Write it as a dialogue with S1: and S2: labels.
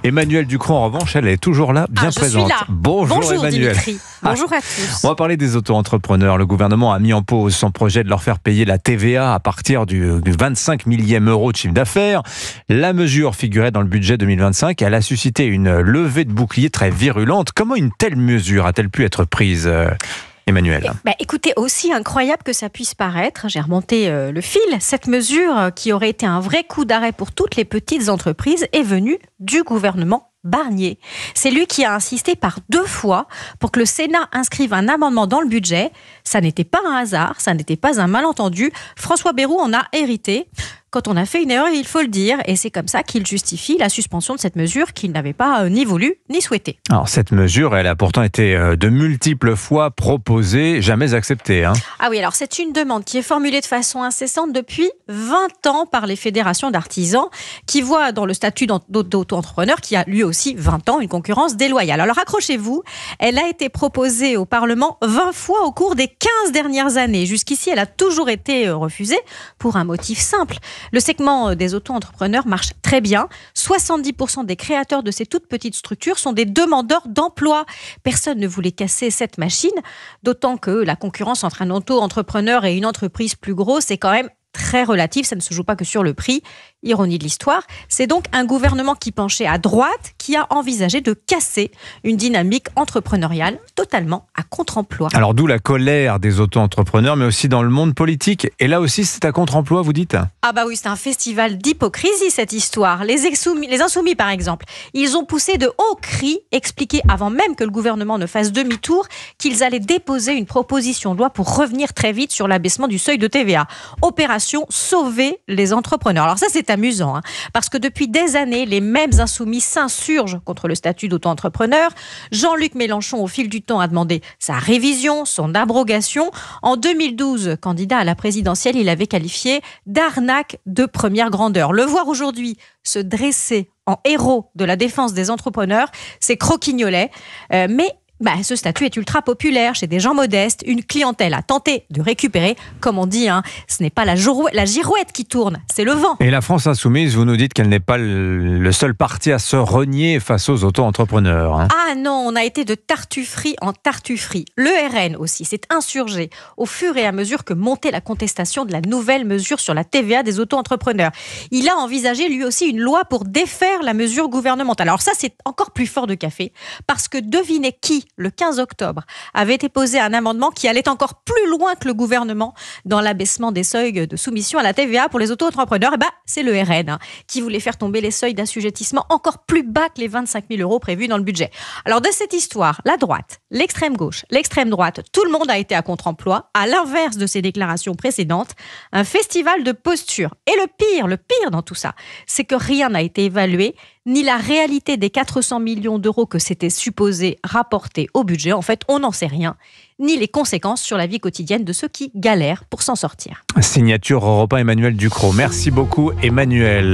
S1: Emmanuelle Ducrot, en revanche, elle est toujours là, bien présente.
S2: Je suis là.
S1: Bonjour Emmanuelle.
S2: Dimitri. Bonjour à tous.
S1: On va parler des auto-entrepreneurs. Le gouvernement a mis en pause son projet de leur faire payer la TVA à partir du 25 millième euro de chiffre d'affaires. La mesure figurait dans le budget 2025. Elle a suscité une levée de boucliers très virulente. Comment une telle mesure a-t-elle pu être prise, Emmanuelle?
S2: Écoutez, aussi incroyable que ça puisse paraître, j'ai remonté le fil, cette mesure qui aurait été un vrai coup d'arrêt pour toutes les petites entreprises est venue du gouvernement Barnier. C'est lui qui a insisté par 2 fois pour que le Sénat inscrive un amendement dans le budget. Ça n'était pas un hasard, ça n'était pas un malentendu. François Bayrou en a hérité. Quand on a fait une erreur, il faut le dire, et c'est comme ça qu'il justifie la suspension de cette mesure qu'il n'avait pas ni voulu ni souhaité.
S1: Alors cette mesure, elle a pourtant été de multiples fois proposée, jamais acceptée.
S2: Ah oui, alors c'est une demande qui est formulée de façon incessante depuis 20 ans par les fédérations d'artisans qui voient dans le statut d'auto-entrepreneur, qui a lui aussi 20 ans, une concurrence déloyale. Alors accrochez-vous, elle a été proposée au Parlement 20 fois au cours des 15 dernières années. Jusqu'ici, elle a toujours été refusée pour un motif simple. Le segment des auto-entrepreneurs marche très bien. 70% des créateurs de ces toutes petites structures sont des demandeurs d'emploi. Personne ne voulait casser cette machine, d'autant que la concurrence entre un auto-entrepreneur et une entreprise plus grosse est quand même très relative, ça ne se joue pas que sur le prix. Ironie de l'histoire, c'est donc un gouvernement qui penchait à droite qui a envisagé de casser une dynamique entrepreneuriale totalement à contre-emploi.
S1: Alors d'où la colère des auto-entrepreneurs, mais aussi dans le monde politique. Et là aussi, c'est à contre-emploi, vous dites ?
S2: Ah bah oui, c'est un festival d'hypocrisie cette histoire. Les Insoumis, par exemple, ils ont poussé de hauts cris, expliqué avant même que le gouvernement ne fasse demi-tour, qu'ils allaient déposer une proposition de loi pour revenir très vite sur l'abaissement du seuil de TVA. Opération sauver les entrepreneurs. Alors ça, c'est amusant, parce que depuis des années, les mêmes insoumis s'insurgent contre le statut d'auto-entrepreneur. Jean-Luc Mélenchon, au fil du temps, a demandé sa révision, son abrogation. En 2012, candidat à la présidentielle, il avait qualifié d'arnaque de première grandeur. Le voir aujourd'hui se dresser en héros de la défense des entrepreneurs, c'est croquignolet, mais ce statut est ultra populaire chez des gens modestes, une clientèle a tenté de récupérer. Comme on dit, ce n'est pas la girouette qui tourne, c'est le vent.
S1: Et la France insoumise, vous nous dites qu'elle n'est pas le seul parti à se renier face aux auto-entrepreneurs.
S2: Ah non, on a été de tartufferie en tartufferie. Le RN aussi s'est insurgé au fur et à mesure que montait la contestation de la nouvelle mesure sur la TVA des auto-entrepreneurs. Il a envisagé lui aussi une loi pour défaire la mesure gouvernementale. Alors ça, c'est encore plus fort de café, parce que devinez qui, le 15 octobre, avait déposé un amendement qui allait encore plus loin que le gouvernement dans l'abaissement des seuils de soumission à la TVA pour les auto-entrepreneurs. C'est le RN qui voulait faire tomber les seuils d'assujettissement encore plus bas que les 25 000 euros prévus dans le budget. Alors de cette histoire, la droite, l'extrême gauche, l'extrême droite, tout le monde a été à contre-emploi, à l'inverse de ses déclarations précédentes, un festival de postures. Et le pire dans tout ça, c'est que rien n'a été évalué, ni la réalité des 400 millions d'euros que c'était supposé rapporter au budget. En fait, on n'en sait rien, ni les conséquences sur la vie quotidienne de ceux qui galèrent pour s'en sortir.
S1: Signature Europe 1, Emmanuelle Ducrot. Merci beaucoup, Emmanuelle.